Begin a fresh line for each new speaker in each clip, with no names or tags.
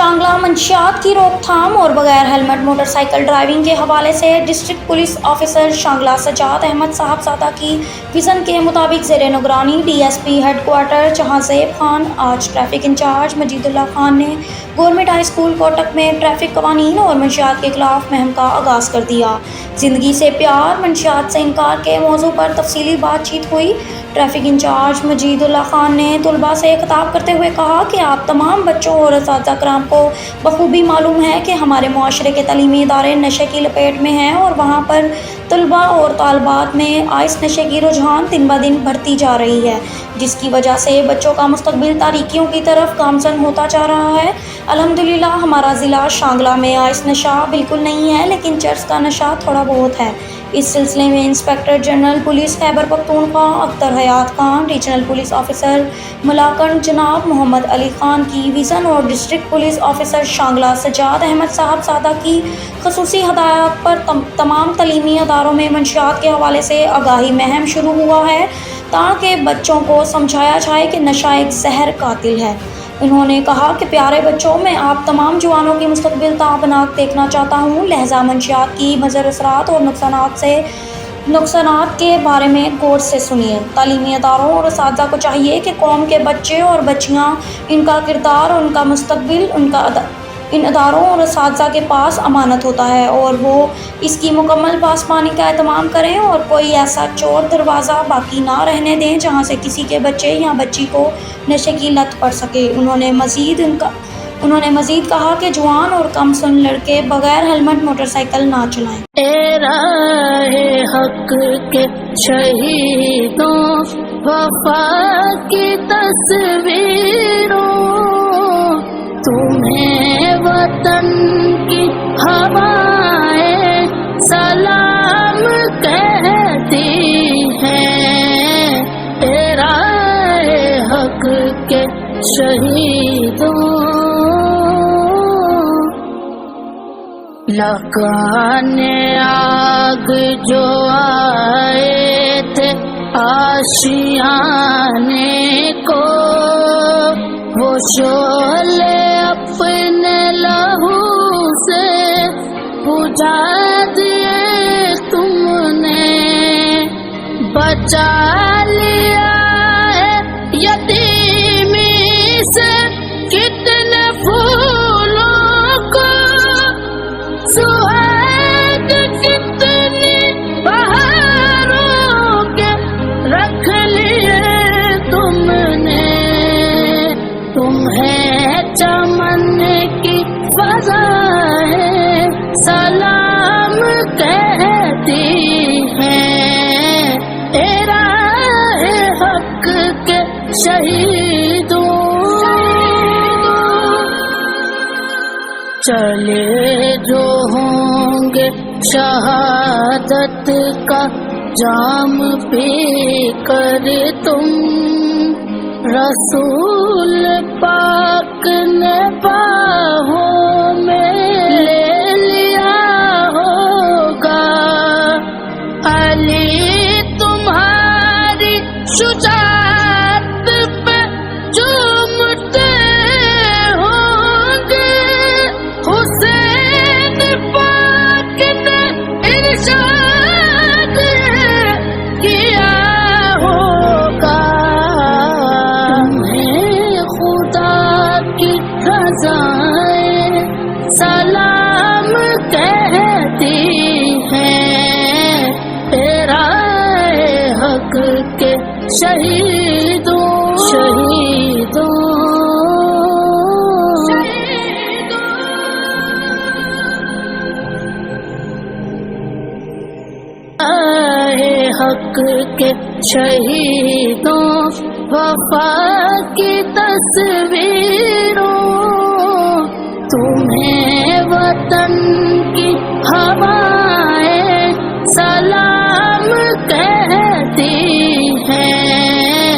شانگلہ منشیات کی روک تھام اور بغیر ہیلمٹ موٹر سائیکل ڈرائیونگ کے حوالے سے district police officer Shangla Sajjad Ahmad Sahibzada کی وژن کے مطابق زیر نگرانی D S P headquarter Jahanzeb Khan آج traffic in charge Majeedullah Khan نے گورنمنٹ ہائی اسکول کوٹک میں ٹریفک قوانین اور منشیات کے خلاف مہم کا آغاز کر دیا۔ زندگی سے پیار، منشیات سے انکار کے موضوع پر تفصیلی بات چیت ہوئی۔ Traffic in charge Majeedullah Khan نے طلباء سے خطاب کرتے ہوئے کہا کہ آپ تمام بچوں اور اساتذہ کرام کو بخوبی معلوم ہے کہ ہمارے معاشرے کے تعلیمی ادارے نشے کی لپیٹ میں ہیں اور وہاں پر طلباء اور طالبات میں آئس نشے کی رجحان دن بہ دن بڑھتی جا رہی ہے، جس کی وجہ سے بچوں کا مستقبل تاریکیوں کی طرف گامزن ہوتا جا رہا ہے۔ الحمدللہ ہمارا ضلع شانگلہ میں آئس نشہ بالکل نہیں ہے، لیکن چرس کا نشہ تھوڑا بہت ہے۔ اس سلسلے میں inspector general police Khyber Pakhtunkhwa Akhtar Hayat Khan, regional police officer Malakand جناب محمد علی خان کی وژن اور district police officer Shangla Sajjad Ahmad Sahibzada کی خصوصی ہدایات پر تمام تعلیمی اداروں میں منشیات کے حوالے سے آگاہی مہم شروع ہوا ہے تاکہ بچوں کو سمجھایا جائے کہ نشہ ایک زہر قاتل ہے۔ انہوں نے کہا کہ پیارے بچوں، میں آپ تمام جوانوں کی مستقبل تابناک دیکھنا چاہتا ہوں، لہذا منشیات کی مضر اثرات اور نقصانات کے بارے میں غور سے سنیے۔ تعلیمی اداروں اور اساتذہ کو چاہیے کہ قوم کے بچے اور بچیاں، ان کا کردار اور ان کا مستقبل ان اداروں اور اساتذہ کے پاس امانت ہوتا ہے اور وہ اس کی مکمل پاسبانی کا اہتمام کریں اور کوئی ایسا چور دروازہ باقی نہ رہنے دیں جہاں سے کسی کے بچے یا بچی کو نشے کی لت پڑ سکے۔ انہوں نے مزید کہا کہ جوان اور کم سن لڑکے بغیر ہیلمٹ موٹر سائیکل نہ چلائیں۔
اے راہ حق کے شہیدوں، وفا کی تصویروں، تمہیں وطن کی ہوائیں سلام کہتی ہیں۔ اے راہ حق کے شہیدوں، لگانے آگ جو آئے تھے آشیانے کو، وہ شعلے اپنے لہو سے بجھا دیے تم نے، بچا لیا ہے یتیمی سے کتنے پھولوں کو، سہاگ کتنی بہاروں کے رکھ لیے تم نے، تمہیں چمن کی فضائیں سلام کہتی ہیں۔ اے راہ حق کے شہیدوں، چلے جو ہوں گے شہادت کا جام پی کر تم، رسول پاک نے باہوں میں لے لیا ہوگا، علی تمہاری شجاعت پہ جھومتے ہوں گے، حسین پاک نے ارشاد کیا ہوگا، تمہیں خدا کی رضائیں سلام کہتی ہیں۔ اے راہ حق کے شہیدوں، حق کے شہیدوں، وفا کی تصویروں، تمہیں وطن کی ہوائیں سلام کہتی ہیں۔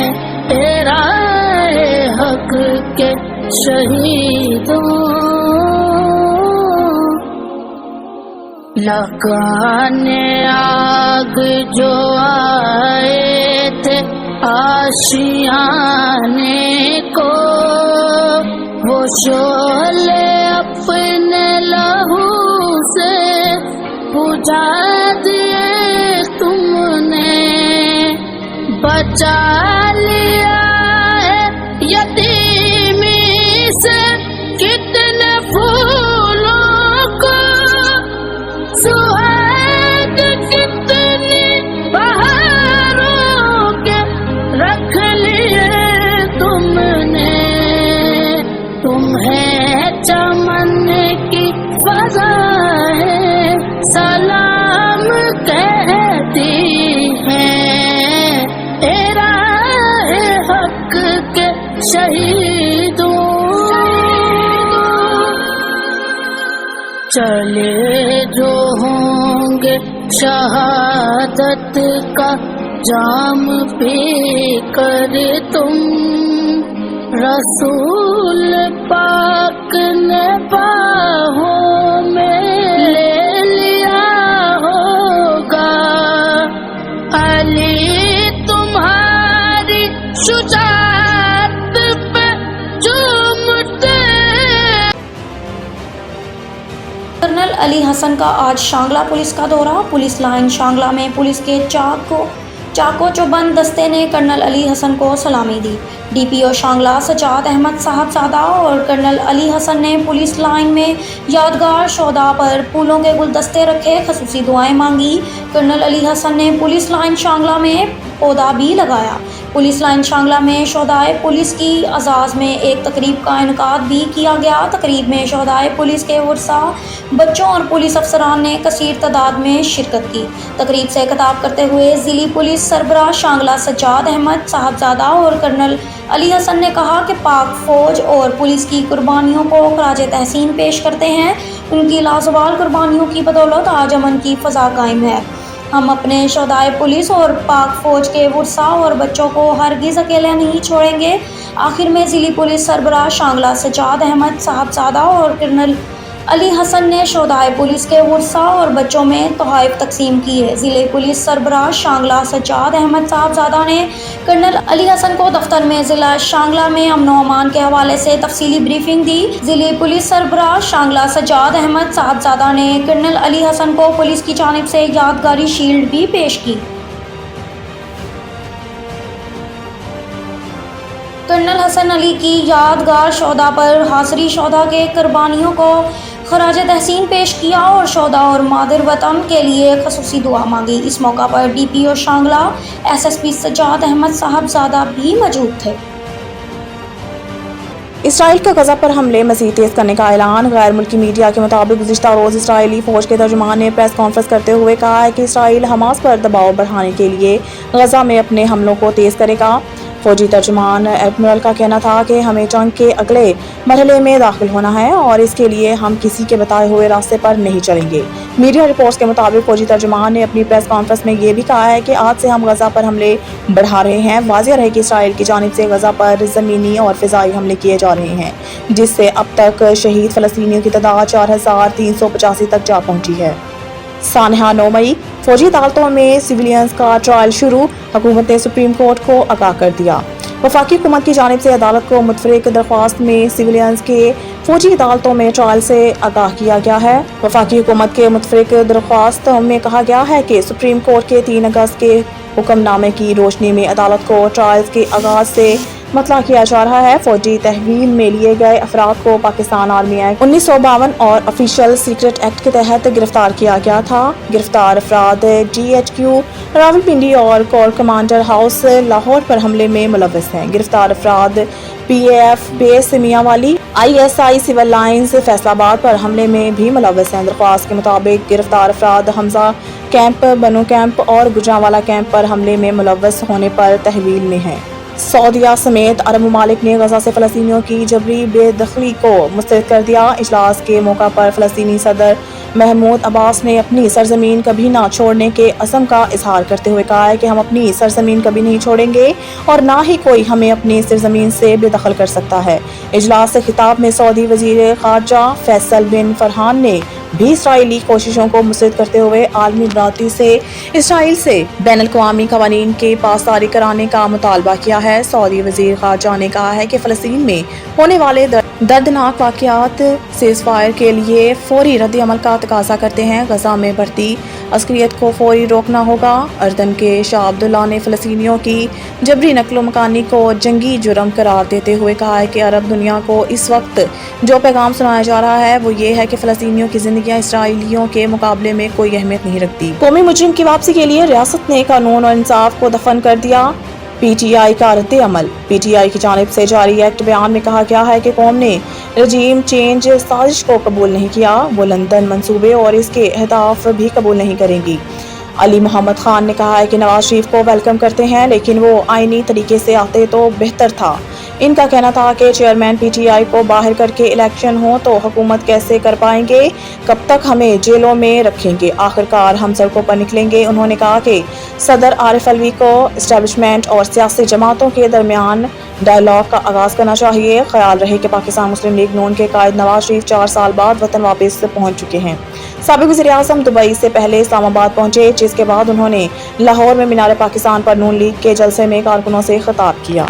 اے راہ حق کے شہیدوں، لگانے آگ جو آئے تھے آشیانے کو، وہ شعلے अपने लहू से बुझा दिए तुमने, बचा लिया है यतीमी से कितने फूलों को, सुहाग कितनी बहारों के रख लिए तुमने। तुम्हें चमन की फज़ाएं सलाम कहती हैं, तेरा है हक के शहीदों। चले जो होंगे शहादत का जाम पी कर तुम, रसूल पाक ने बाहों में ले लिया होगा। अली तुम्हारी शुजाअत पे झूमते।
कर्नल अली हसन का आज शांगला पुलिस का दौरा। पुलिस लाइन शांगला में पुलिस के चाको चौबंद दस्ते ने कर्नल अली हसन को सलामी दी। डीपीओ शांगला सजाद अहमद साहबजादा और कर्नल अली हसन ने पुलिस लाइन में यादगार शोदा पर फूलों के गुलदस्ते रखे, खसूसी दुआएं मांगी। कर्नल अली हसन ने पुलिस लाइन शांगला में पौधा भी लगाया। पुलिस लाइन शांगला में शोदाए पुलिस की अजाज़ में एक तकरीब का इनकाद भी किया गया। तकरीब में शोदाए पुलिस के वर्सा, बच्चों और पुलिस अफसरान ने कसीर तादाद में शिरकत की। तकरीब से खिताब करते हुए ज़िली पुलिस सरबराह शांगला सज्जाद अहमद साहबजादा और कर्नल अली हसन ने कहा कि पाक फ़ौज और पुलिस की कुर्बानियों को खराज तहसीन पेश करते हैं। उनकी लाजवाल कुर्बानियों की बदौलत आज अमन की फ़ज़ा कायम है। हम अपने शोदाए पुलिस और पाक फ़ौज के वर्सा और बच्चों को हरगिज़ अकेले नहीं छोड़ेंगे। आखिर में ज़िली पुलिस सरबराह शांगला सज्जाद अहमद साहबजादा और कर्नल अली हसन ने शोदाए पुलिस के वर्सा और बच्चों में तोहफ़े तकसीम किए। ज़िले पुलिस सरबराह शांगला सज्जाद अहमद साहबजादा ने कर्नल अली हसन को दफ्तर में ज़िला शांगला में अमन व अमान के हवाले से तफसीली ब्रीफिंग दी। ज़िले पुलिस सरबराह शांगला सज्जाद अहमद साहबजादा ने कर्नल अली हसन को पुलिस की जानिब से यादगारी शील्ड भी पेश की। कर्नल हसन अली की यादगार शोदा पर हाज़री शोदा के कुर्बानियों को खराज तहसीन पेश किया और शोदा और मादर वतन के लिए खसूसी दुआ मांगी। इस मौका पर डीपीओ शांगला एसएसपी सज्जाद अहमद साहबजादा भी मौजूद थे।
इसराइल के गज़ा पर हमले मज़ीद तेज़ करने का ऐलान। गैर मुल्की मीडिया के मुताबिक गुज़िश्ता रोज़ इसराइली फ़ौज के तर्जुमान ने प्रेस कॉन्फ्रेंस करते हुए कहा है कि इसराइल हमास पर दबाव बढ़ाने के लिए गज़ा में अपने हमलों को तेज़ करेगा। फ़ौजी तर्जुमान एडमिरल का कहना था कि हमें जंग के अगले मरहले में दाखिल होना है और इसके लिए हम किसी के बताए हुए रास्ते पर नहीं चलेंगे। मीडिया रिपोर्ट्स के मुताबिक फ़ौजी तर्जुमान ने अपनी प्रेस कॉन्फ्रेंस में ये भी कहा है कि आज से हम गज़ा पर हमले बढ़ा रहे हैं। वाज़ेह रहे कि इसराइल की जानिब से गज़ा पर ज़मीनी और फ़िज़ाई हमले किए जा रहे हैं, जिससे अब तक शहीद फ़लस्तीनियों की तादाद 4385 तक जा पहुँची है। सानहा 9 मई फौजी अदालतों में सिविलियंस का ट्रायल शुरू। हुकूमत ने सुप्रीम कोर्ट को आगाह कर दिया। वफाकी हुकूमत की जानिब से अदालत को मुतफ़रिक दरख्वास्त में सिविलियंस के फौजी अदालतों में ट्रायल से आगाह किया गया है। वफाकी हुकूमत के मुतफ़रिक दरख्वास्त में कहा गया है कि सुप्रीम कोर्ट के 3 अगस्त के हुक्मनामे की रोशनी में अदालत को ट्रायल्स के आगाज से मतला किया जा रहा है। फौजी तहवील में लिए गए अफराद को पाकिस्तान आर्मी एक्ट 1952 और ऑफिशियल सीक्रेट एक्ट के तहत गिरफ्तार किया गया था। गिरफ्तार अफराद GHQ रावलपिंडी और कोर कमांडर हाउस लाहौर पर हमले में मुलव्वस हैं। गिरफ्तार अफराद PAF base Mianwali, ISI civil lines Faisalabad पर हमले में भी मुलव्वस हैं। दरख्वास्त के मुताबिक गिरफ्तार अफराद हमजा कैंप, बनो कैंप और गुजरांवाला कैंप पर हमले में मुलव्वस होने पर तहवील में हैं। सऊदीया समेत अरब ममालिक ने गजा से फ़लस्तीनियों की जबरी बेदखली को मुस्तरद कर दिया। इजलास के मौका पर फ़लस्तीनी सदर महमूद अब्बास ने अपनी सरजमीन कभी ना छोड़ने के अज़म का इजहार करते हुए कहा है कि हम अपनी सरजमीन कभी नहीं छोड़ेंगे और ना ही कोई हमें अपनी सरजमीन से बेदखल कर सकता है। इजलास से खिताब में सऊदी वज़ीर ख़ारजा फैसल बिन फरहान ने भी इसराइली कोशिशों को मुस्तरद करते हुए आलमी बरादरी से इसराइल से बैनुल-अक़वामी क़वानीन के पासदारी कराने का मुतालबा किया है। सऊदी वज़ीर ख़ारजा ने कहा है कि फ़लस्तीन में होने वाले दर्दनाक वाक़यात सीज़ फायर के लिए फौरी रद्द अमल का तकाजा करते हैं। गजा में बढ़ती अस्करियत को फौरी रोकना होगा। अर्दन के शाह अब्दुल्ला ने फ़लस्तीनियों की जबरी नकलो मकानी को जंगी जुर्म करार देते हुए कहा है कि अरब दुनिया को इस वक्त जो पैगाम सुनाया जा रहा है वो ये है कि फ़लस्तीनियों की ज़िंदगियाँ इसराइलियों के मुकाबले में कोई अहमियत नहीं रखती। कौमी मुजरिम की वापसी के लिए रियासत ने कानून और इंसाफ को दफन कर दिया। PTI का रद्द अमल। PTI की जानिब से जारी एक्ट बयान में कहा गया है कि कौम ने रजीम चेंज साजिश को कबूल नहीं किया, वो लंदन मंसूबे और इसके अहदाफ भी कबूल नहीं करेंगी। अली मोहम्मद खान ने कहा है कि नवाज शरीफ को वेलकम करते हैं लेकिन वो आईनी तरीके से आते तो बेहतर था। इनका कहना था कि चेयरमैन PTI को बाहर करके इलेक्शन हो तो हुकूमत कैसे कर पाएंगे, कब तक हमें जेलों में रखेंगे, आखिरकार हम सड़कों पर निकलेंगे। उन्होंने कहा कि सदर आरिफ अलवी को इस्टेब्लिशमेंट और सियासी जमातों के दरमियान डायलॉग का आगाज़ करना चाहिए। ख्याल रहे कि पाकिस्तान मुस्लिम लीग नून के कायद नवाज शरीफ 4 साल बाद वतन वापस पहुँच चुके हैं। साबिक़ वज़ीर-ए-आज़म दुबई से पहले इस्लामाबाद पहुँचे, जिसके बाद उन्होंने लाहौर में मीनार पाकिस्तान पर नून लीग के जलसे में कारकुनों से खिताब किया।